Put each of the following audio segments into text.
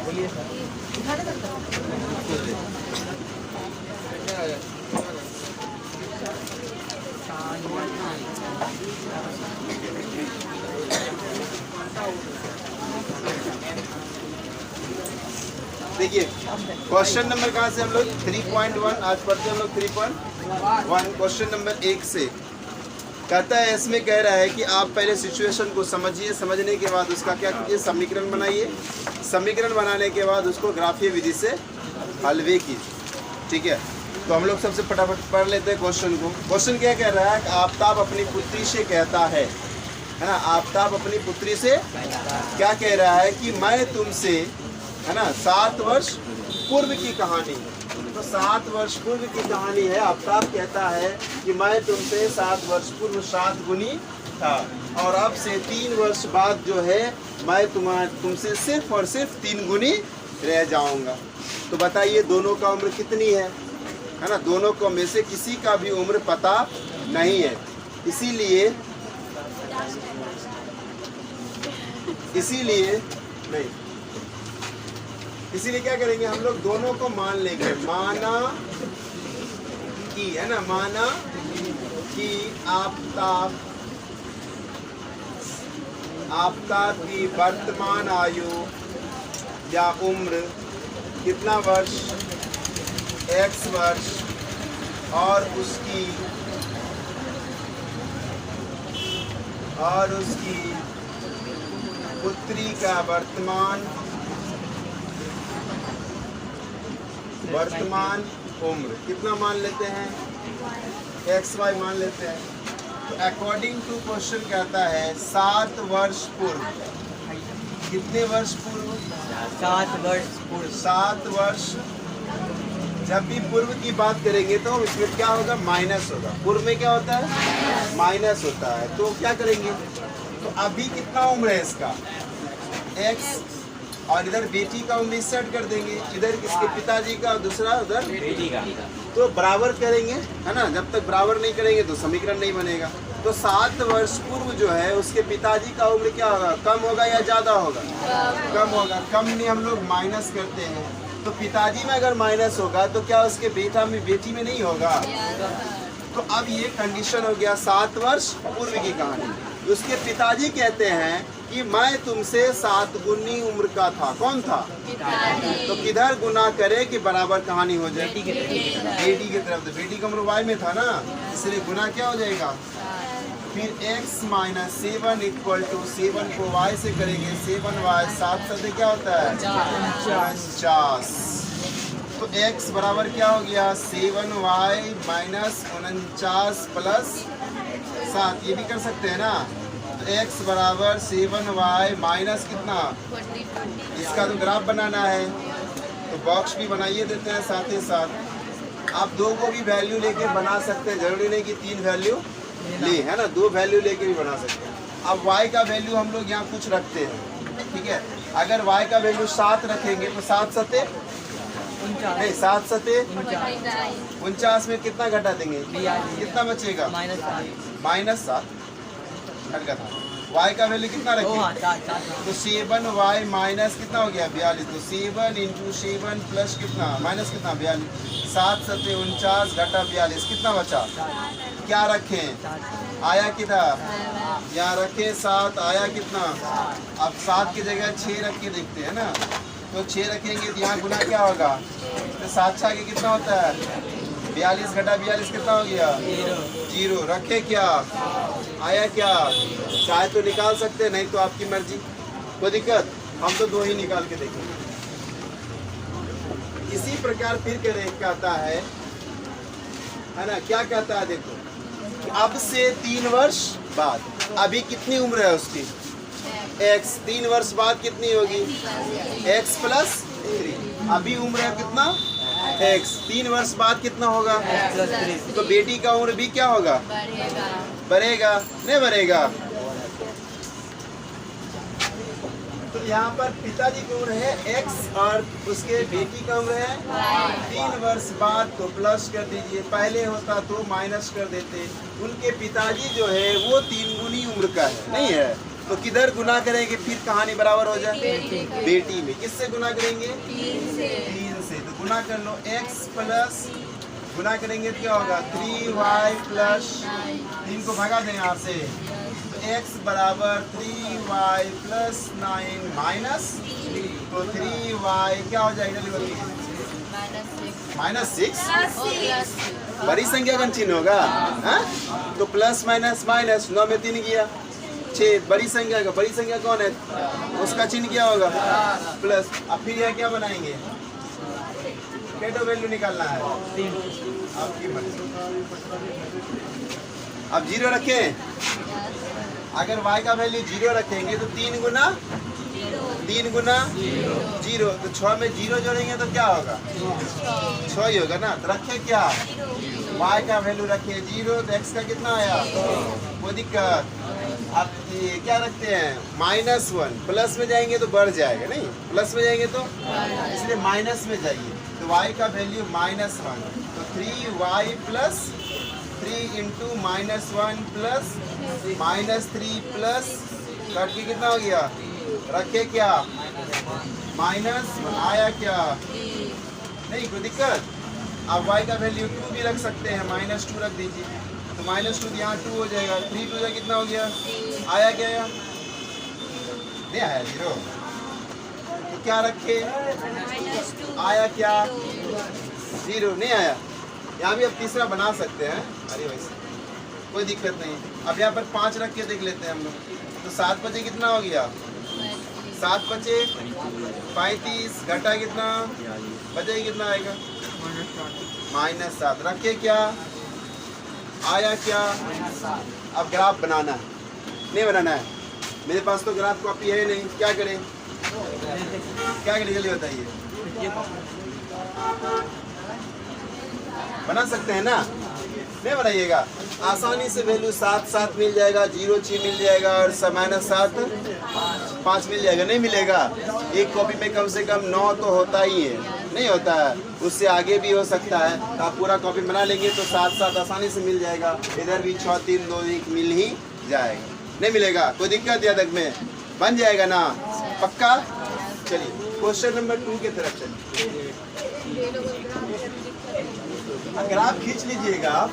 देखिए question number कहाँ से हम लोग 3.1 आज पढ़ते हैं हम लोग 3.1 क्वेश्चन नंबर 1 से कहता है, इसमें कह रहा है कि आप पहले सिचुएशन को समझिए, समझने के बाद उसका क्या कीजिए, समीकरण बनाइए, समीकरण बनाने के बाद उसको ग्राफीय विधि से हल कीजिए। ठीक है, तो हम लोग सबसे फटाफट पढ़ लेते हैं क्वेश्चन को। क्वेश्चन क्या कह रहा है कि आफ्ताब अपनी पुत्री से कहता है ना, आफ्ताब अपनी पुत्री से क्या कह रहा है कि मैं तुमसे, है ना, 7 वर्ष पूर्व की कहानी, तो 7 वर्ष पूर्व की कहानी है। आफ्ताब कहता है कि मैं तुमसे 7 वर्ष पूर्व 7 गुनी था और अब से 3 वर्ष बाद जो है मैं तुमसे सिर्फ और सिर्फ 3 गुनी रह जाऊंगा। तो बताइए दोनों का उम्र कितनी है ना, दोनों को में से किसी का भी उम्र पता नहीं है, इसीलिए क्या करेंगे हम लोग, दोनों को मान लेंगे। माना कि, है ना, माना कि आफ्ताब की वर्तमान आयु या उम्र कितना वर्ष, x वर्ष, और उसकी पुत्री का वर्तमान उम्र कितना मान लेते हैं, XY मान लेते हैं। तो अकॉर्डिंग टू क्वेश्चन कहता है 7 वर्ष पूर्व, कितने वर्ष पूर्व, 7 वर्ष पूर्व, 7 वर्ष। जब भी पूर्व की बात करेंगे तो इसमें क्या होगा, माइनस होगा। पूर्व में क्या होता है, माइनस होता है। तो क्या करेंगे, तो अभी कितना उम्र है इसका, x, और इधर बेटी का उम्र सेट कर देंगे, इधर इसके पिताजी का और दूसरा उधर बेटी का, तो बराबर करेंगे, है ना। जब तक बराबर नहीं करेंगे तो समीकरण नहीं बनेगा। तो 7 वर्ष पूर्व जो है उसके पिताजी का उम्र क्या होगा, कम होगा या ज़्यादा होगा, कम होगा। कम में हम लोग माइनस करते हैं, तो पिताजी में अगर माइनस होगा तो क्या उसके बेटी में नहीं होगा। तो अब ये कंडीशन हो गया 7 वर्ष पूर्व की कहानी। उसके पिताजी कहते हैं कि मैं तुमसे 7 गुनी उम्र का था। कौन था, तो किधर गुना करे कि बराबर कहानी हो जाए, बेटी की तरफ। तो बेटी का उम्र y में था ना, इसलिए गुना क्या हो जाएगा, फिर x माइनस 7 इक्वल टू 7 को y से करेंगे, 7y 7 सदे क्या होता है 49। तो x बराबर क्या हो गया, 7y माइनस 49 प्लस 7, ये भी कर सकते हैं ना। तो x बराबर 7y माइनस कितना, इसका तो ग्राफ बनाना है, तो बॉक्स भी बनाइए देते हैं साथ ही साथ। आप 2 को भी वैल्यू लेके बना सकते हैं, जरूरी नहीं कि 3 वैल्यू ले, है ना, 2 वैल्यू लेके भी बना सकते हैं। अब y का वैल्यू हम लोग यहाँ कुछ रखते हैं, ठीक है। अगर y का वैल्यू 7 रखेंगे तो 7 सते नहीं, 7 सते 49 में कितना घटा देंगे, कितना बचेगा, -7 हल्का था। y का वैल्यू कितना रखेंगे, तो 7y माइनस कितना हो गया 42। तो 7 इंटू 7 प्लस कितना माइनस कितना 42, 7 सते 49 घटा 42 कितना बचा, क्या रखें, आया कितना, यहाँ रखें 7, आया कितना। अब 7 की जगह 6 रख के देखते हैं ना, तो 6 रखेंगे तो यहाँ गुना क्या होगा, तो 7 6 के कितना होता है 42 घटा 42 कितना हो गया 0। रखे क्या, आया क्या, चाहे तो निकाल सकते हैं, नहीं तो आपकी मर्जी, कोई दिक्कत, हम तो 2 ही निकाल के देखेंगे। इसी प्रकार फिर कहता है ना, क्या कहता है देखो, कि अब से 3 वर्ष बाद, अभी कितनी उम्र है उसकी, x, 3 वर्ष बाद कितनी होगी, x प्लस 3। अभी उम्र है कितना, x, 3 वर्ष बाद कितना होगा, तो बेटी का उम्र भी क्या होगा, बढ़ेगा, नहीं बढ़ेगा। तो यहाँ पर पिताजी की उम्र है x और उसके बेटी का उम्र है 3 वर्ष बाद, तो प्लस कर दीजिए, पहले होता तो माइनस कर देते। उनके पिताजी जो है वो 3 गुनी उम्र का है, नहीं है, तो किधर गुना करेंगे फिर कहानी बराबर हो जाए? बेटी में। किससे गुना करेंगे? 3 से। तो गुना कर लो, x प्लस गुना करेंगे तो क्या होगा? 3y प्लस 3 को भगा दें यहाँ से, तो x बराबर 3y प्लस 9 माइनस, तो 3y क्या हो जाएगा? -6। बड़ी संख्या का चिन्ह होगा, हाँ? तो प्लस माइनस माइनस, 9 में 3 गया 6, बड़ी संख्या का, बड़ी संख्या कौन है? उसका चिन्ह क्या होगा? प्लस। अब फिर यह क्या बनाएंगे? केटो वैल्यू निकालना है, आपकी मर्जी। अब 0 रखें, अगर y का वैल्यू 0 रखेंगे तो 3 गुना 0, तो 6 में 0 जोड़ेंगे तो क्या होगा? 6 ही होगा ना। तो रखे क्या? y का वैल्यू रखे 0, तो x का कितना आया? कोई दिक्कत? अब ये क्या रखते हैं? -1। प्लस में जाएंगे तो बढ़ जाएगा, नहीं प्लस में जाएंगे तो, इसलिए माइनस में जाइए। तो y का वैल्यू -1, तो 3y plus 3 into -1 plus -3 plus cut के कितना हो गया? रखे क्या? -1 आया क्या? नहीं कोई दिक्कत। अब y का वैल्यू 2 भी रख सकते हैं, -2 रख दीजिए, तो -2 यहाँ 2 हो जाएगा, 3 2 जा कितना हो गया? आया क्या? नहीं आया 0, तो क्या रखे? आया क्या? 0 नहीं आया। यहाँ भी अब तीसरा बना सकते हैं, अरे वैसे कोई दिक्कत नहीं। अब यहाँ पर 5 रख के देख लेते हैं हम लोग, तो 7 बचे कितना हो गया? 7 बचे 35, घटा कितना? बचे कितना आएगा? -7। रखे क्या? आया क्या? अब ग्राफ बनाना है, नहीं बनाना है? मेरे पास तो ग्राफ कॉपी है नहीं, क्या करें? क्या करें जल्दी बताइए। बना सकते हैं ना? नहीं बनाइएगा, आसानी से वैल्यू 7 मिल जाएगा, 0 6 मिल जाएगा और -7 5 मिल जाएगा। नहीं मिलेगा? एक कॉपी में कम से कम 9 तो होता ही है, नहीं होता है, उससे आगे भी हो सकता है। तो आप पूरा कॉपी बना लेंगे तो 7 आसानी से मिल जाएगा। इधर भी 6 3 2 1 मिल ही जाएगा। नहीं मिलेगा? कोई दिक्कत या तक में बन जाएगा ना? पक्का? चलिए क्वेश्चन नंबर 2 की तरफ चलिए। ग्राफ खींच लीजिएगा,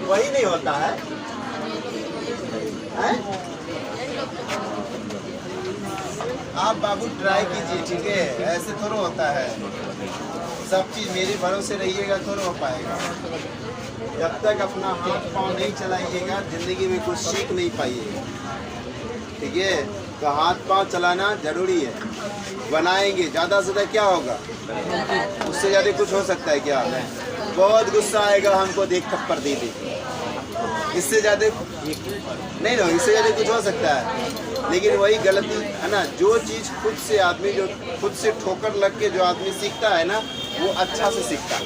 वही नहीं होता है, हैं? आप बाबू ट्राई कीजिए, ठीक है? ऐसे थोड़ा होता है, सब चीज़ मेरे भरोसे रहिएगा थोड़ा हो पाएगा। जब तक अपना हाथ पाँव नहीं चलाइएगा ज़िंदगी में कुछ सीख नहीं पाइएगा, ठीक है? तो हाथ पाँव चलाना जरूरी है। बनाएंगे ज़्यादा से ज़्यादा क्या होगा? उससे ज़्यादा कुछ हो सकता है क्या? बहुत गुस्सा आएगा हमको देख थप्पड़ दे दे, इससे ज़्यादा नहीं ना, इससे ज़्यादा कुछ हो सकता है। लेकिन वही गलती है ना, जो चीज़ खुद से आदमी, जो खुद से ठोकर लग के जो आदमी सीखता है ना, वो अच्छा से सीखता है।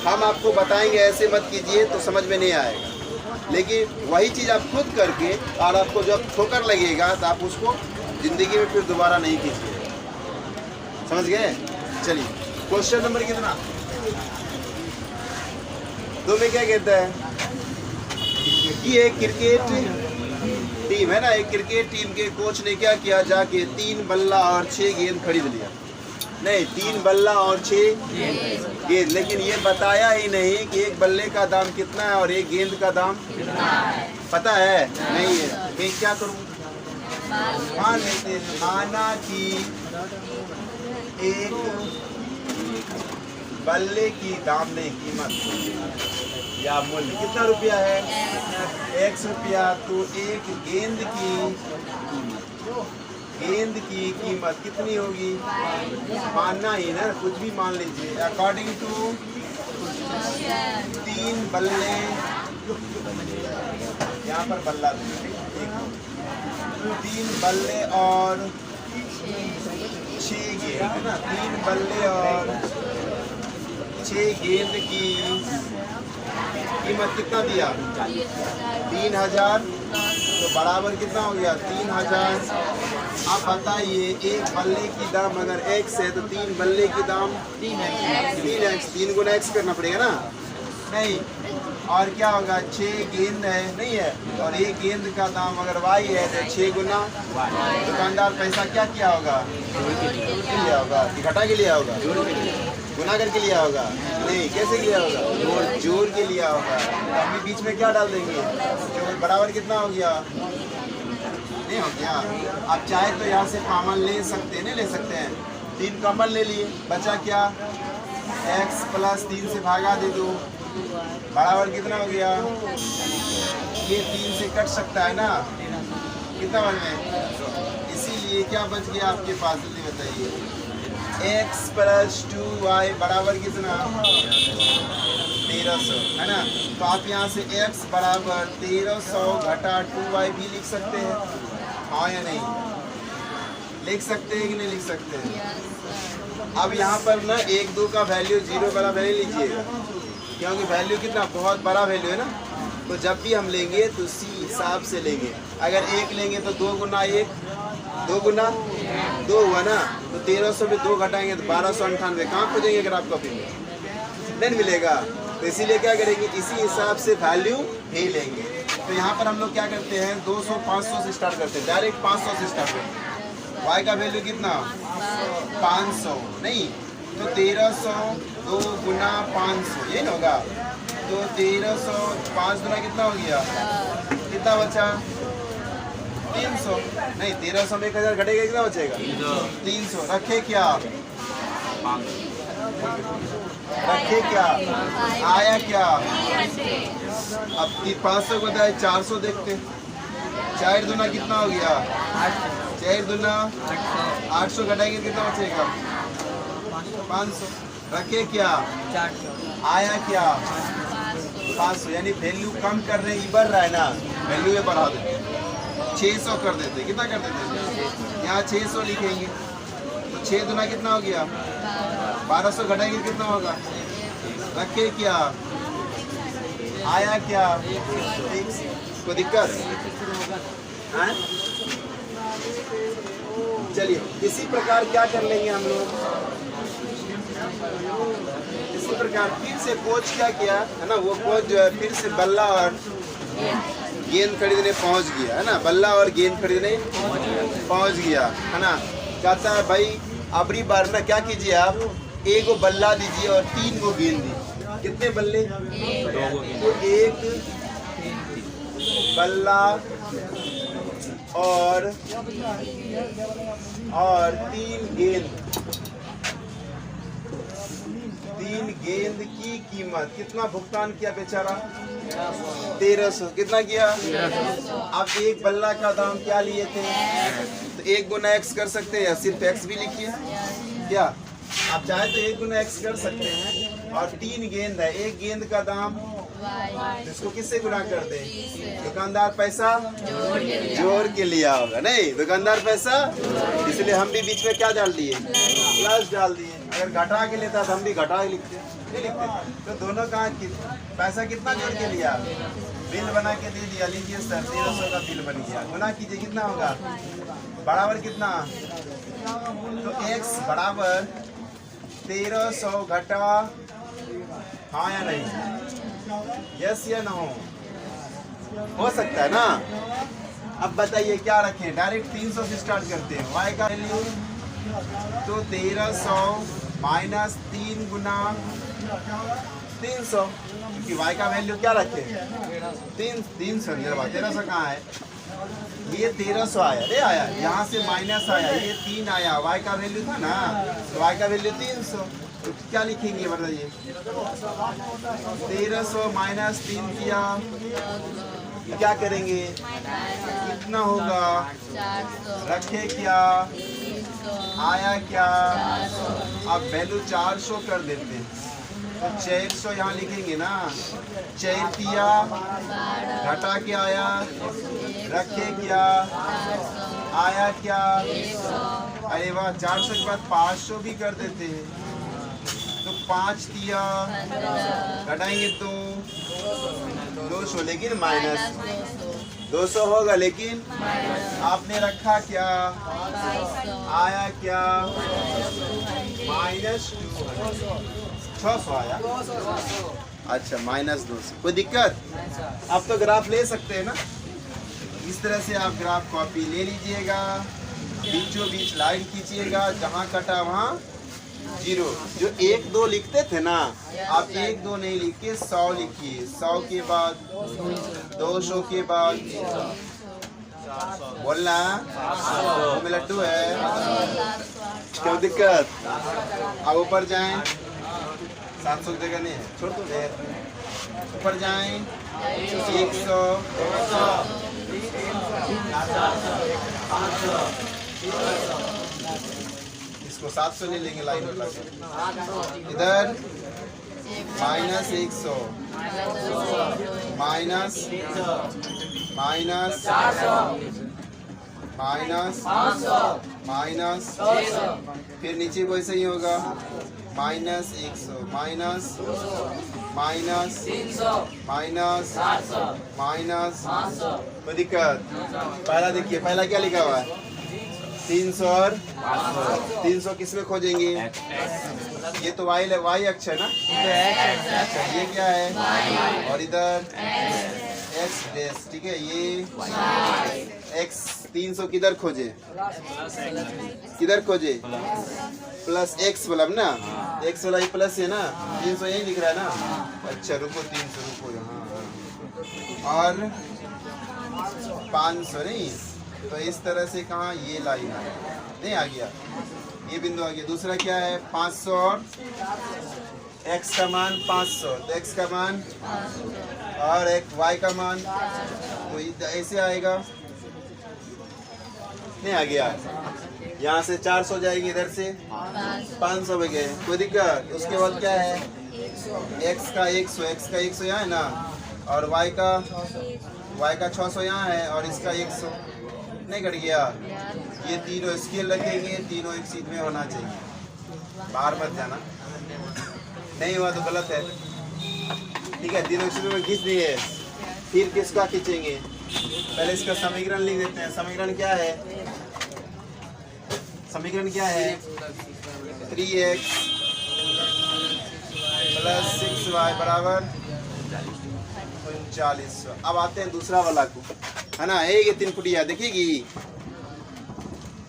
हम आपको बताएंगे ऐसे मत कीजिए तो समझ में नहीं आएगा, लेकिन वही चीज़ आप खुद करके और आपको जब ठोकर लगेगा तो आप उसको ज़िंदगी में फिर दोबारा नहीं कीजिए। समझ गए? चलिए क्वेश्चन नंबर कितना? 2 में क्या कहता है कि एक क्रिकेट टीम है ना, एक क्रिकेट टीम के कोच ने क्या किया? जाके 3 बल्ला और 6 गेंद खरीद लिया। नहीं, 3 बल्ला और 6 गेंद, लेकिन ये बताया ही नहीं कि एक बल्ले का दाम कितना है और एक गेंद का दाम पता है? नहीं है। मैं क्या करूँ? मान लेते हैं, माना कि एक बल्ले की दाम नहीं, कीमत या मूल्य कितना रुपया है? 100 रुपया। तो एक गेंद की कीमत कितनी होगी? मानना ही ना, कुछ भी मान लीजिए। अकॉर्डिंग टू 3 बल्ले, यहाँ पर बल्ला 3 बल्ले और 6 गेंद है ना, 3 बल्ले और 6 गेंद की कीमत कितना दिया? 3000। तो बराबर कितना हो गया? 3000। आप बताइए, एक बल्ले की दाम अगर x है तो 3 बल्ले की दाम 3x, 3 गुना x करना पड़ेगा ना? नहीं, और क्या होगा 6 गेंद है नहीं है, और एक गेंद का दाम अगर y है तो 6 गुना दुकानदार पैसा क्या किया होगा, लिया होगा कि घटा के लिया होगा, गुना करके लिया होगा, नहीं कैसे लिया होगा, जोड़ के लिया होगा। तो हम बीच में क्या डाल देंगे, जोड़ बराबर कितना हो गया, नहीं हो गया। आप चाहे तो यहाँ से कॉमन ले सकते हैं, नहीं ले सकते हैं, 3 कॉमन ले लिए, बचा क्या, x प्लस 3 से भागा दे दो, बराबर कितना हो गया, ये 3 से कट सकता है ना, कितना बन गया, इसीलिए क्या बच गया आपके पास, जल्दी बताइए, x प्लस 2y बराबर कितना 1300 है ना। तो आप यहाँ से x बराबर 1300 घटा 2y भी लिख सकते हैं, हाँ या नहीं, लिख सकते हैं कि नहीं लिख सकते हैं। अब यहाँ पर ना 1 2 का वैल्यू 0 वाला वैल्यू लीजिएगा, क्योंकि वैल्यू कितना बहुत बड़ा वैल्यू है ना, तो जब भी हम लेंगे तो उसी हिसाब से लेंगे। अगर 1 लेंगे तो 2 गुना 1, 2 गुना 2 हुआ ना, तो 1300 में 2 घटाएंगे तो 1298, कहाँ खोजेंगे अगर आप कॉपी में, नहीं मिलेगा। तो इसीलिए क्या करेंगे, इसी हिसाब से वैल्यू ही लेंगे। तो यहाँ पर हम लोग क्या करते हैं, 200 500 से स्टार्ट करते हैं, डायरेक्ट 500 से स्टार्ट करते हैं। y का वैल्यू कितना 500 नहीं, तो 1300 2 गुना 500 ये ना होगा, तो 1300 5 गुना कितना हो गया, कितना बचा 300 नहीं, 1300 में 1000 घटेगा, कितना बचेगा 300। रखे क्या, रखे क्या, आया क्या, अब 500 को बताए 400 देखते, 4 दुना कितना हो गया, 4 दुना 800 घटाएंगे कितना बचेगा 500। रखे क्या, आया क्या 500, यानी वैल्यू कम कर रहे हैं, बढ़ रहा है ना, वैल्यू में बढ़ा देते 600 कर देते, कितना कर देते, यहाँ 600 लिखेंगे, तो 6 दुना कितना हो गया 1200 घटाएंगे कितना होगा, रखे क्या, आया क्या, कोई दिक्कत, चलिए इसी प्रकार क्या कर लेंगे हम लोग, इसी प्रकार फिर से कोच क्या किया है ना, वो कोच जो है फिर से बल्ला और गेंद खरीदने पहुंच गया है ना, बल्ला और गेंद खरीदने पहुंच गया है ना। कहता है भाई अबरी बार ना क्या कीजिए आप, 1 को बल्ला दीजिए और 3 को गेंद दीजिए, कितने बल्ले, तो 1 बल्ला और 3 गेंद, 3 गेंद की कीमत कितना भुगतान किया बेचारा 1300, कितना किया, अब 1 बल्ला का दाम क्या लिए थे, तो 1 गुना x कर सकते हैं या सिर्फ x भी लिखिए, क्या आप चाहे तो 1 गुना x कर सकते हैं, और 3 गेंद है, 1 गेंद का दाम, इसको किससे गुना कर दे, दुकानदार पैसा जोड़ के लिया होगा, नहीं दुकानदार पैसा, इसलिए हम भी बीच में क्या डाल दिए, प्लस डाल दिए। अगर घटा के लेता तो हम भी घटा ही लिखते, नहीं लिखते, तो दोनों का पैसा कितना जोड़ के लिया, बिल बना के दे दिया, लीजिए सर 1300 का बिल बन गया, गुना कीजिए कितना होगा, बराबर कितना, तो x बराबर 1300 घटा, हाँ या नहीं, यस या नो, हो सकता है ना। अब बताइए क्या रखें, डायरेक्ट 300 से स्टार्ट करते हैं, y का वैल्यू तो 1300 माइनस 3 गुना 300, क्योंकि y का वैल्यू क्या रखें 300, 1300 कहाँ है, ये 1300 आया, अरे आया यहाँ से माइनस आया, ये 3 आया, y का वैल्यू था ना, तो y का वैल्यू 300, तो क्या लिखेंगे बताइए, 1300 माइनस 3 किया, क्या करेंगे, कितना होगा, रखे क्या, आया क्या, अब वैल्यू 400 कर देते हैं, तो 400 यहाँ लिखेंगे ना, 4 दिया घटा के आया, रखे क्या, आया क्या, अरे वाह 400 के बाद 500 भी कर देते हैं, तो 5 दिया घटाएंगे तो 200, लेकिन माइनस 200 होगा, लेकिन आपने रखा क्या, आया क्या, -200, 600 आया, अच्छा -200, कोई दिक्कत? आप तो ग्राफ ले सकते हैं ना, इस तरह से आप ग्राफ कॉपी ले लीजिएगा, बीचों बीच लाइन खींचिएगा, जहाँ कटा वहाँ 0। जो 1 2 लिखते थे ना, आप 1 2 नहीं लिख के 100 लिखिए, 100 के बाद 200 के बाद बोलना में लड्डू है, क्या दिक्कत? अब ऊपर जाएं, 700 की जगह नहीं है, छोड़ दो देर, ऊपर जाएं 100 इसको 700 ले लेंगे लाइन उठा के, इधर -100 माइनस फिर नीचे को ऐसे ही होगा -100 माइनस कोई दिक्कत? पहला देखिए, पहला क्या लिखा हुआ है? 300 और 300 किस में खोजेंगे? ये तो y अक्ष है ना, अच्छा ये क्या है? और इधर x डैश, ठीक है, ये x 300 किधर खोजे? किधर खोजे? प्लस x वाला ना, x वाला ही प्लस है ना, 300 यही लिख रहा है ना। अच्छा रुको, 300 रुको यहाँ, और 500 नहीं, तो इस तरह से कहाँ ये लाइन है, नहीं आ गया, ये बिंदु आ गया। दूसरा क्या है? 500 और x का मान 500, तो x का मान और एक y का मान, तो ऐसे आएगा, नहीं आ गया। यहाँ से 400 जाएगी, इधर से 500 में गए, कोई दिक्कत? उसके बाद क्या है? x का 100 यहाँ है ना, और y का 600 यहाँ है, और इसका 100, नहीं कट गया। ये तीनों स्केल रखेंगे, तीनों एक सीट में होना चाहिए, बाहर मत जाना, नहीं हुआ तो गलत है, ठीक है। तीनों सीट में खींच दिए, फिर किसका खींचेंगे? पहले इसका समीकरण लिख देते हैं। समीकरण क्या है? 3x + 6y बराबर 3900। अब आते हैं दूसरा वाला को, है ना, ये 3 फुटिया देखिएगी,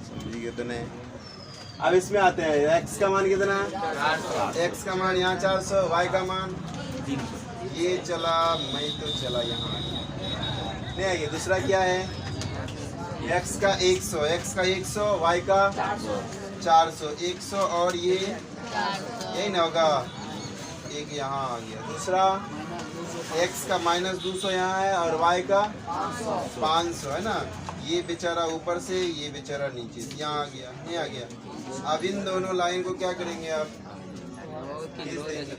समझिए तो नहीं। अब इसमें आते हैं, x का मान कितना? x का मान यहाँ 400, y का मान ये चला, मैं तो चला यहाँ नहीं आएगी। दूसरा क्या है? x का 100, y का 400, 100 और ये यही ना होगा, एक यहाँ आ गया। दूसरा x का -200 यहाँ है, और y का 500 है ना, ये बेचारा ऊपर से, ये बेचारा नीचे से, यहाँ आ गया, नहीं आ गया। अब इन दोनों लाइन को क्या करेंगे आप? खींच देंगे,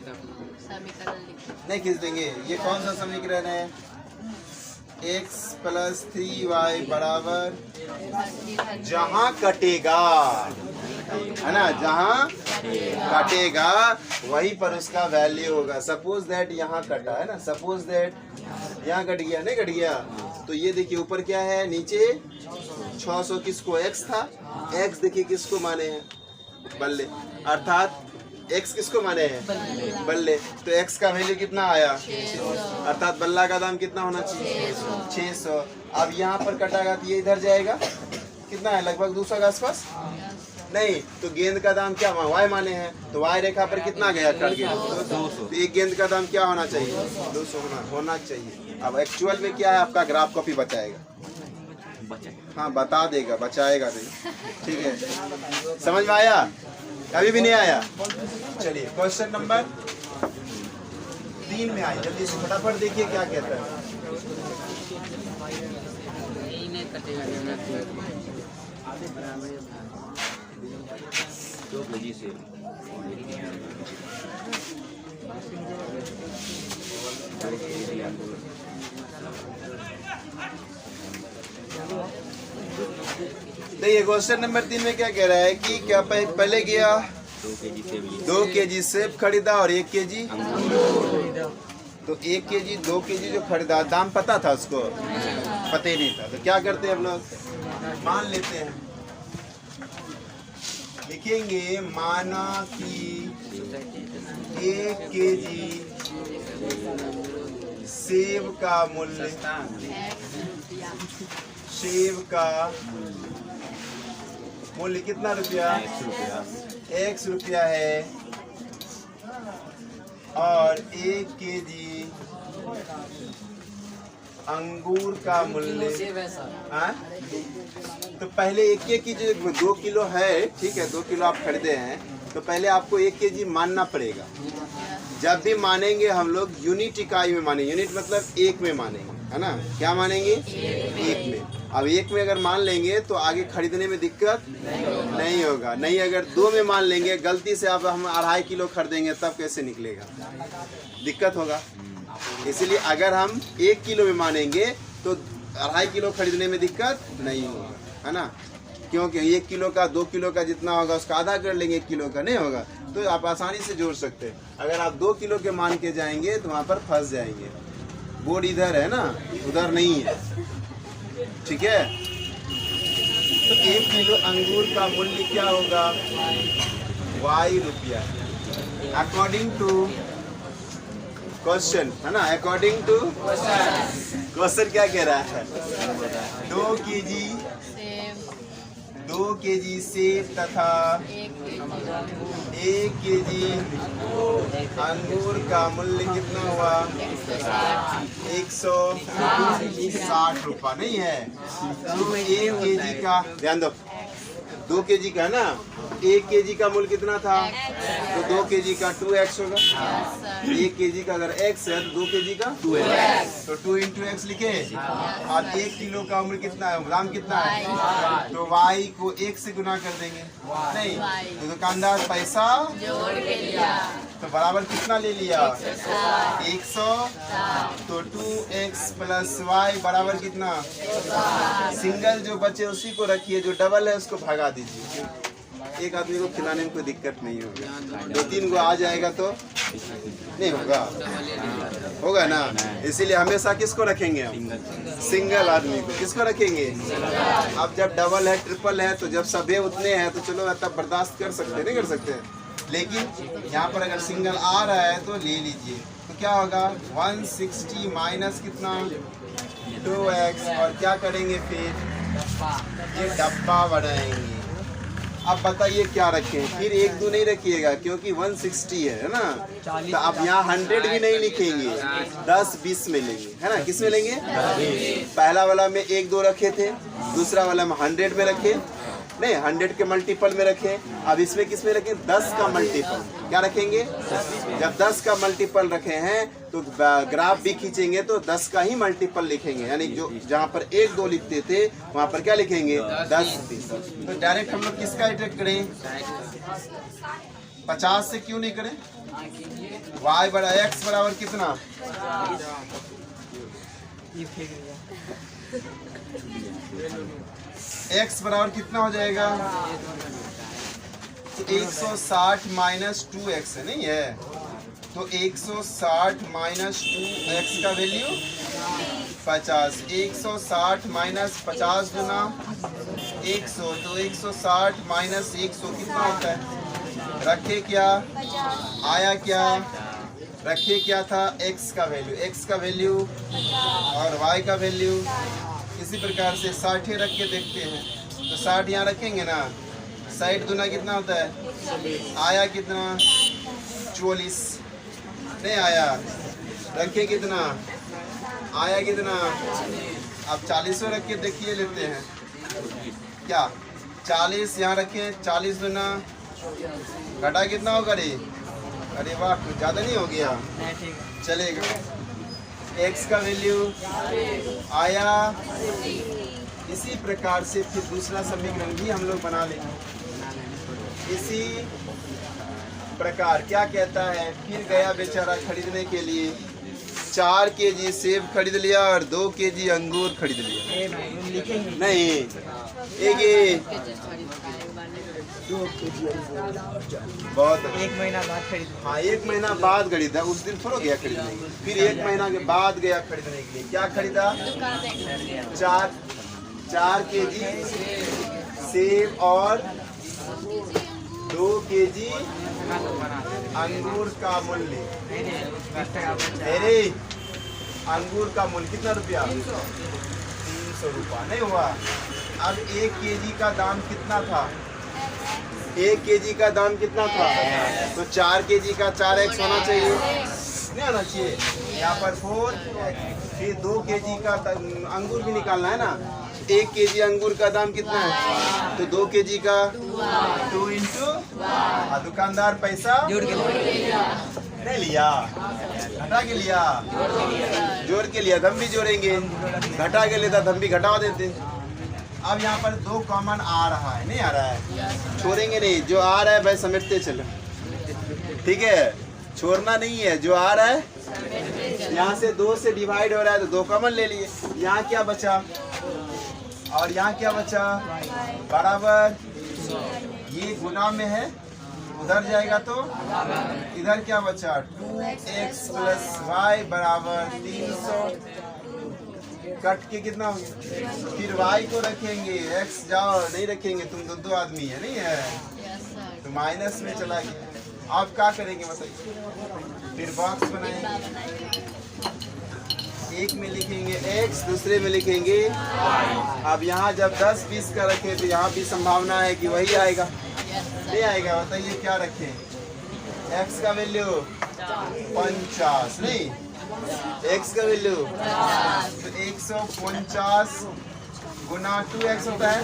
नहीं खींच देंगे। ये कौन सा समीकरण है? x + 3y बराबर, जहाँ कटेगा, है ना, जहाँ कटेगा वहीं पर उसका वैल्यू होगा। सपोज दैट यहाँ कटा है ना, सपोज दैट यहाँ कट गया, नहीं कट गया, तो ये देखिए ऊपर क्या है, नीचे 600 किसको? x था, x देखिए किसको माने हैं? बल्ले, अर्थात x किसको माने हैं? बल्ले, तो x का वैल्यू कितना आया? अर्थात बल्ला का दाम कितना होना चाहिए? 600। अब यहाँ पर कटागा तो ये इधर जाएगा, कितना है? लगभग 200 के आसपास, नहीं तो गेंद का दाम क्या y माने हैं, तो y रेखा पर कितना गया? कट गया 200। तो एक गेंद का दाम क्या होना चाहिए? 200 होना चाहिए। अब एक्चुअल में क्या है? आपका ग्राफ कॉपी बताएगा, हाँ बता देगा, बचाएगा नहीं, ठीक है। समझ में आया? अभी भी नहीं आया? चलिए क्वेश्चन नंबर 3 में आए, जल्दी से फटाफट देखिए क्या कहता है। देखिए क्वेश्चन नंबर 3 में क्या कह रहा है कि क्या पहले गया 2 kg सेब खरीदा और 1 kg, तो 1 kg 2 kg जो खरीदा, दाम पता था उसको? पता ही नहीं था। तो क्या करते हैं हम लोग? मान लेते हैं, लिखेंगे माना कि 1 kg सेब का मूल्य, सेब का मूल्य कितना रुपया? 1 रुपया है। और 1 केजी अंगूर का मूल्य, हाँ? तो पहले 1 केजी, 2 किलो है, ठीक है, 2 किलो आप खरीदे हैं, तो पहले आपको 1 केजी मानना पड़ेगा। जब भी मानेंगे हम लोग यूनिट इकाई में मानेंगे, यूनिट मतलब 1 में मानेंगे, है ना? क्या मानेंगे? 1 में। अब 1 में अगर मान लेंगे तो आगे खरीदने में दिक्कत नहीं होगा। नहीं, अगर 2 में मान लेंगे, गलती से अब हम 2.5 किलो खरीदेंगे, तब कैसे निकलेगा? दिक्कत होगा। इसलिए अगर हम 1 किलो में मानेंगे तो 2.5 किलो खरीदने में दिक्कत नहीं होगा, है ना? क्योंकि 1 किलो का 2 किलो का जितना होगा उसका आधा कर लेंगे, 1 किलो का नहीं होगा, तो आप आसानी से जोड़ सकते हैं। अगर आप 2 किलो के मान के जाएंगे तो वहाँ पर फंस जाएंगे। बोर्ड इधर है ना, उधर नहीं है, ठीक है? तो 1 किलो अंगूर का मूल्य क्या होगा? Y रुपया। अकॉर्डिंग टू क्वेश्चन, है ना? अकॉर्डिंग टू क्वेश्चन क्या कह रहा है? 2 केजी सेब तथा 1 केजी अंगूर का मूल्य कितना हुआ? 160 रुपया, नहीं है? तो 1 केजी का, ध्यान दो, 2 केजी का है ना, 1 केजी का मूल्य कितना था? तो 2 केजी का 2x होगा। 1 केजी का अगर x है तो 2 केजी का 2x, तो 2 into x लिखे। और 1 किलो का मूल्य कितना है, ग्राम कितना है? तो y को 1 से गुना कर देंगे, नहीं तो दुकानदार पैसा जोड़ के लिया, तो बराबर कितना ले लिया? 100। तो 2x प्लस y बराबर कितना? सिंगल जो बचे उसी को रखिए, जो डबल है उसको भगा दीजिए। एक आदमी को खिलाने में कोई दिक्कत नहीं होगी, 2-3 को आ जाएगा तो नहीं होगा, होगा ना? इसीलिए हमेशा किसको रखेंगे हम? सिंगल आदमी को। किसको रखेंगे? अब जब डबल है, ट्रिपल है, तो जब सभी उतने हैं तो चलो तब बर्दाश्त कर सकते, नहीं कर सकते। लेकिन यहाँ पर अगर सिंगल आ रहा है तो ले लीजिए। तो क्या होगा? 160 माइनस कितना? 2x। और क्या करेंगे फिर? ये डब्बा बढ़ाएंगे। अब बताइए क्या रखें? फिर 1-2 नहीं रखिएगा क्योंकि 160 है ना? तो आप यहाँ 100 भी नहीं लिखेंगे, 10-20 में लेंगे, है ना? किस में लेंगे? पहला वाला में 1-2 रखे थे, दूसरा वाला में 100 में रखे, नहीं 100 के मल्टीपल में रखें। अब इसमें किस में रखें? 10 का मल्टीपल। क्या रखेंगे? जब 10 का मल्टीपल रखे हैं तो ग्राफ भी खींचेंगे तो 10 का ही मल्टीपल लिखेंगे, यानी जो जहाँ पर 1-2 लिखते थे वहाँ पर क्या लिखेंगे? 10-20। तो डायरेक्ट हम लोग किसका इटरेक्ट करें? 50 से क्यों नहीं करें? y बड़ा x बराबर कितना? x बराबर कितना हो जाएगा? 160 माइनस 2x है, नहीं है? तो 160 माइनस 2x का वैल्यू 50। 160 माइनस 50 गुना 100, तो 160 माइनस 100 कितना होता है? रखे क्या? आया क्या? रखे क्या था? x का वैल्यू, x का वैल्यू और y का वैल्यू। इसी प्रकार से 60 रख के देखते हैं, तो 60 यहाँ रखेंगे ना, 60 गुना कितना होता है? आया कितना? 44, नहीं आया। रखे कितना? आया कितना? अब 40 रख के देखिए लेते हैं क्या? 40 यहाँ रखें, 40 गुना घटा कितना होगा रे? अरे वाह, कुछ ज़्यादा नहीं हो गया? चलेगा। x का वैल्यू आया। इसी प्रकार से फिर दूसरा समीकरण भी हम लोग बना लेंगे। इसी प्रकार क्या कहता है? फिर गया बेचारा खरीदने के लिए, 4 केजी सेब खरीद लिया और 2 केजी अंगूर खरीद लिया। नहीं, एक बहुत 1 महीना बाद खरीद। हाँ, 1 महीना बाद खरीदा, उस दिन थोड़ा गया खरीदने। फिर 1 महीना के बाद गया खरीदने के लिए। क्या खरीदा? 4 केजी सेब और 2 केजी अंगूर का मूल्य, अरे अंगूर का मूल्य कितना रुपया? 300 रुपया। नहीं हुआ? अब 1 केजी का दाम कितना था? 1 केजी का दाम कितना था? तो 4 केजी का 4x होना चाहिए, नहीं होना चाहिए? यहाँ पर 4x। फिर 2 केजी का अंगूर भी निकालना है ना। 1 केजी अंगूर का दाम कितना है? तो 2 केजी का 2 इंटू, दुकानदार पैसा जोड़ के नहीं लिया, घटा के लिया, जोड़ के लिया। हम भी जोड़ेंगे, घटा के लेता हम भी घटा देते। अब यहाँ पर 2 कॉमन आ रहा है, नहीं आ रहा है? छोड़ेंगे नहीं, जो आ रहा है भाई समेटते चलो, ठीक है? छोड़ना नहीं है, जो आ रहा है। यहाँ से 2 से डिवाइड हो रहा है तो 2 कॉमन ले लिए। यहाँ क्या बचा और यहाँ क्या बचा? बराबर, ये गुना में है, उधर जाएगा तो इधर क्या बचा? 2x + y बराबर 300। कट के कितना हो गया? फिर y को रखेंगे, x जाओ नहीं रखेंगे, तुम 2 आदमी है, नहीं है? तो माइनस में चला गया। अब क्या करेंगे बताइए? फिर बॉक्स बनाएंगे, एक में लिखेंगे x, दूसरे में लिखेंगे। अब यहाँ जब 10 20 का रखें तो यहाँ भी संभावना है कि वही आएगा, नहीं आएगा? बताइए क्या रखें? x का वैल्यू 50, नहीं x का वैल्यू तो 150 गुना 2x होता है,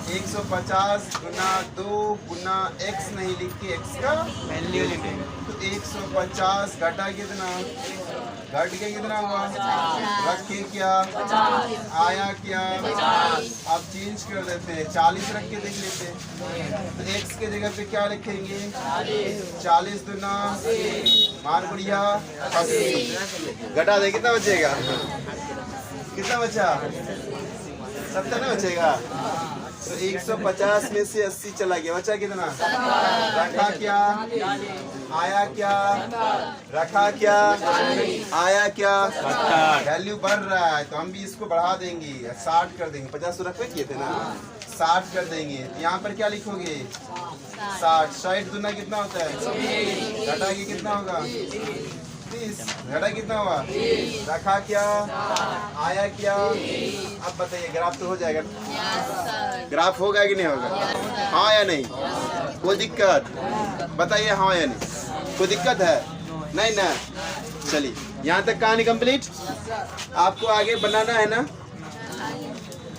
150 गुना 2 गुना x नहीं लिख के x का वैल्यू लिखेंगे। तो 150 घटा कितना? घट के कितना हुआ? रखे क्या? आया क्या? अब चेंज कर देते हैं, 40 रख के देख लेते हैं। तो x के जगह पे क्या रखेंगे? 40 दुना मार बढ़िया 80। घटा दे, कितना बचेगा? कितना बचा? 70 नहीं बचेगा? तो 150 में से 80 चला गया, बचा कितना? रखा क्या? आया क्या? रखा क्या? आया क्या? वैल्यू बढ़ रहा है तो हम भी इसको बढ़ा देंगे, 60 कर देंगे। 50 रखे किए थे ना, 60 कर देंगे। यहाँ पर क्या लिखोगे? 60। 60 दुना कितना होता है? घटा के कितना होगा? 30। घटा कितना हुआ? रखा क्या? आया क्या? अब बताइए, ग्राफ तो हो जाएगा? ग्राफ होगा कि नहीं होगा? हाँ या नहीं? कोई दिक्कत? बताइए हाँ या नहीं? कोई दिक्कत है? नहीं ना? चलिए, यहाँ तक कहानी कंप्लीट। आपको आगे बनाना है ना,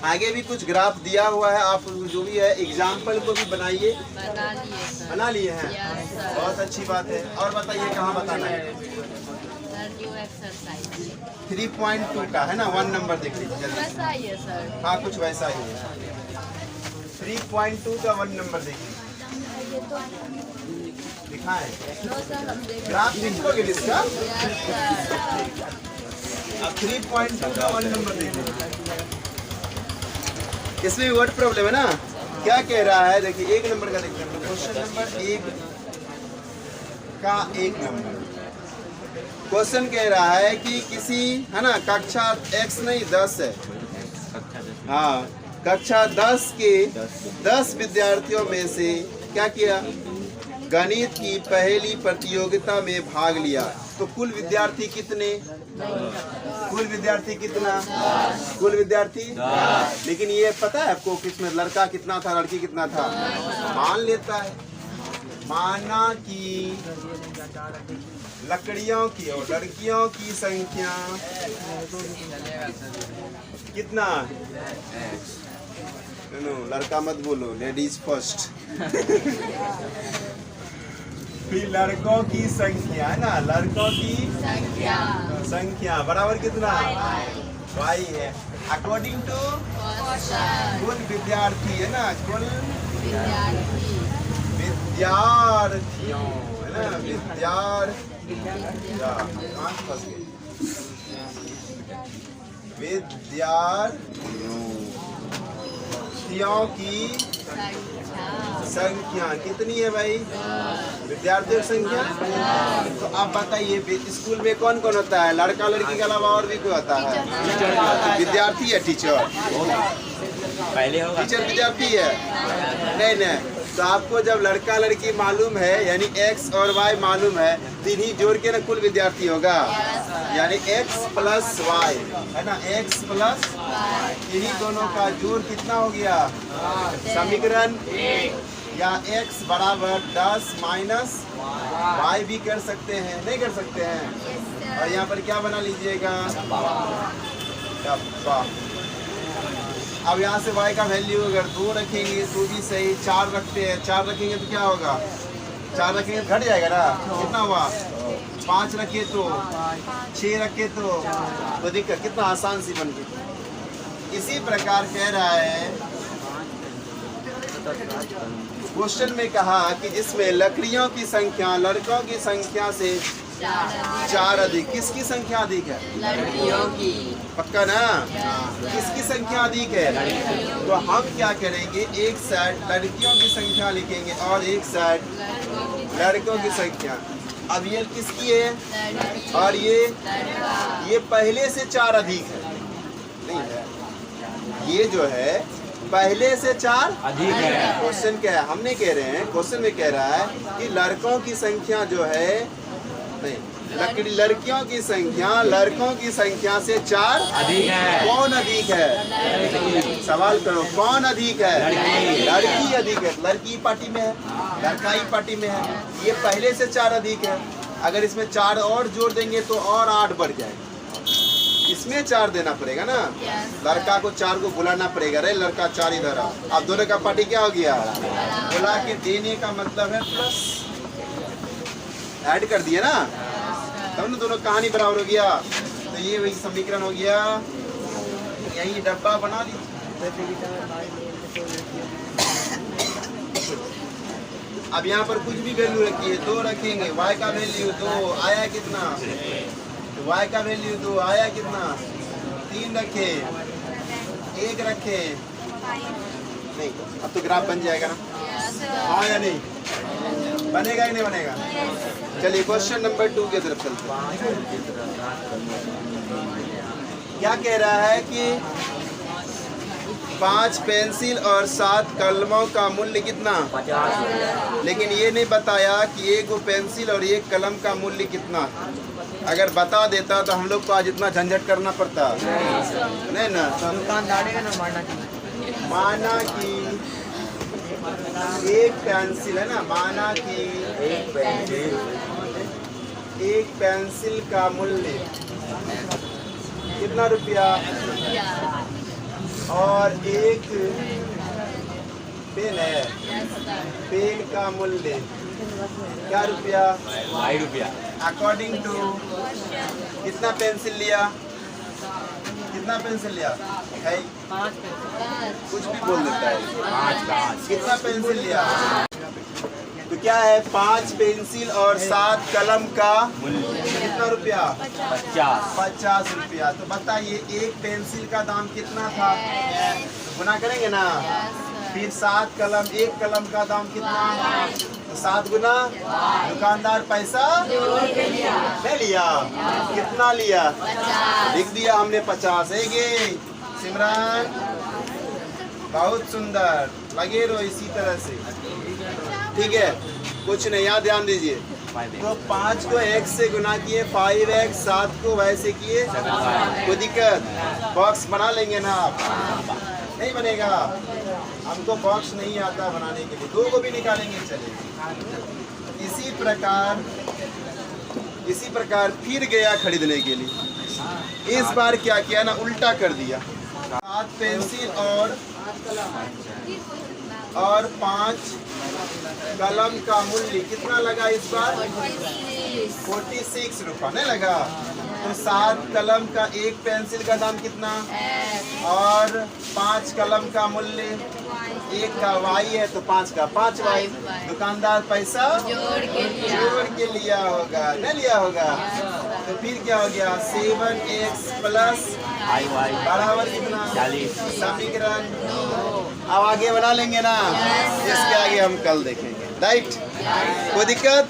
आगे भी कुछ ग्राफ दिया हुआ है, आप जो भी है एग्जाम्पल को भी बनाइए। बना लिए हैं, बहुत अच्छी बात है। और बताइए कहाँ बताना है? 3.2 का है ना, 1 नंबर देख लीजिए जल्दी। हाँ कुछ वैसा ही है। 3.2 का 1 नंबर देखिए, दिखाएं ग्राफ लिखोगे इसका। अब 3.2 का 1 नंबर देखिए, इसमें वर्ड प्रॉब्लम है ना। क्या कह रहा है देखिए, 1 नंबर का देखते हैं। क्वेश्चन नंबर 1 का 1 नंबर क्वेश्चन कह रहा है कि किसी है ना कक्षा x नहीं 10 है, हाँ कक्षा 10 के 10 विद्यार्थियों में से क्या किया? गणित की पहली प्रतियोगिता में भाग लिया। तो कुल विद्यार्थी कितने? कुल विद्यार्थी कितना? कुल विद्यार्थी। लेकिन ये पता है आपको किसमें लड़का कितना था लड़की कितना था? मान लेता है, माना कि लकड़ियों की और लड़कियों की संख्या कितना? लड़का मत बोलो, लेडीज फर्स्ट। फिर लड़कों की संख्या है ना, लड़कों की संख्या बराबर कितना? y है। अकॉर्डिंग टू कुल विद्यार्थी है ना, कुल विद्यार्थियों है ना, विद्यार्थियों की संख्या कितनी है भाई? विद्यार्थियों की संख्या। तो आप बताइए स्कूल में कौन कौन होता है? लड़का लड़की के अलावा और भी कोई होता है? विद्यार्थी है टीचर? पहले होगा टीचर विद्यार्थी है? नहीं नहीं, तो आपको जब लड़का लड़की मालूम है यानी x और y मालूम है तो इन्हीं जोड़ के ना कुल विद्यार्थी होगा यानी x प्लस y है ना, x प्लस इन्हीं दोनों का जोड़ कितना हो गया समीकरण या x बराबर 10 माइनस y भी कर सकते हैं, नहीं कर सकते हैं। और यहाँ पर क्या बना लीजिएगा डब्बा। अब यहाँ से y का वैल्यू अगर 2 रखेंगे तो भी सही, 4 रखते हैं, 4 रखेंगे तो क्या होगा 4 रखेंगे तो घट जाएगा ना, कितना हुआ 5 रखे तो 6 रखे तो दिक्कत, कितना आसान सी बन गई। इसी प्रकार कह रहा है क्वेश्चन में कहा कि जिसमें लकड़ियों की संख्या लड़कों की संख्या से 4 अधिक, किसकी संख्या अधिक है लड़कियों की। पक्का ना, किसकी संख्या अधिक है। तो हम क्या करेंगे एक साइड लड़कियों की संख्या लिखेंगे और एक साइड लड़कों की संख्या। अब ये किसकी है और ये पहले से 4 अधिक है, नहीं है ये जो है पहले से 4 अधिक है। क्वेश्चन क्या है, हम नहीं कह रहे हैं, क्वेश्चन में कह रहा है कि लड़कों की संख्या जो है नहीं लड़कियों की संख्या लड़कों की संख्या से 4 अधिक है। कौन अधिक है, सवाल करो कौन अधिक है, लड़की अधिक है। लड़की पार्टी में है, लड़का ही पार्टी में है, ये पहले से 4 अधिक है। अगर इसमें 4 और जोड़ देंगे तो और 8 बढ़ जाएगा, इसमें 4 देना पड़ेगा ना, लड़का को 4 को बुलाना पड़ेगा। रे लड़का 4 इधर आओ। अब दोनों का पार्टी क्या हो गया, बुला के देने का मतलब है प्लस, ऐड कर दिया ना, तब ना दोनों कहानी बराबर हो गया। तो ये वही समीकरण हो गया, यही डब्बा बना दी। अब यहाँ पर कुछ भी वैल्यू रखी है, 2 रखेंगे, y का वैल्यू 2 आया कितना, y का वैल्यू 2 आया कितना, 3 रखे, 1 रखे, नहीं अब तो ग्राफ बन जाएगा ना, हाँ या नहीं, बनेगा ही नहीं बनेगा। चलिए क्वेश्चन नंबर 2 की तरफ चलते हैं। क्या कह रहा है कि 5 पेंसिल और 7 कलमों का मूल्य कितना, लेकिन ये नहीं बताया कि 1 पेंसिल और 1 कलम का मूल्य कितना। अगर बता देता तो हम लोग को आज इतना झंझट करना पड़ता नहीं ना। माना कि 1 पेंसिल है ना, माना कि 1 पेंसिल का मूल्य कितना रुपया और 1 पेन है, पेन का मूल्य क्या रुपया, 2 रुपया। अकॉर्डिंग टू कितना पेंसिल लिया, कितना पेंसिल लिया है, कुछ भी बोल देता है, कितना पेंसिल लिया। तो क्या है 5 पेंसिल और 7 कलम का कितना रुपया, 50 रुपया। तो बताइए 1 पेंसिल का दाम कितना था, तो गुना करेंगे ना, फिर 7 कलम 1 कलम का दाम कितना, तो 7 गुना, दुकानदार पैसा ले लिया, कितना लिया, लिख दिया हमने 50 है। ये सिमरन बहुत सुंदर, लगे रहो इसी तरह से, ठीक है, कुछ नहीं, यहाँ ध्यान दीजिए। तो 5 को x से गुना किए 5x, 7 को वैसे किए, कोई दिक्कत, बॉक्स बना लेंगे ना आप, नहीं बनेगा, हमको बॉक्स नहीं आता बनाने के लिए, 2 को भी निकालेंगे चलेगा। इसी प्रकार फिर गया खरीदने के लिए, इस बार क्या किया ना, उल्टा कर दिया। 7 पेंसिल और 5 कलम का मूल्य कितना लगा इस बार, 46 रुपया नहीं लगा। तो 7 कलम का 1 पेंसिल का दाम कितना और 5 कलम का मूल्य, 1 का y है तो 5 का 5y। दुकानदार पैसा जोड़ के लिया होगा, नहीं लिया होगा। तो फिर क्या हो गया, 7x प्लस बराबर कितना, समीकरण। अब आगे बना लेंगे ना, इसके आगे हम कल देखेंगे, राइट, कोई दिक्कत।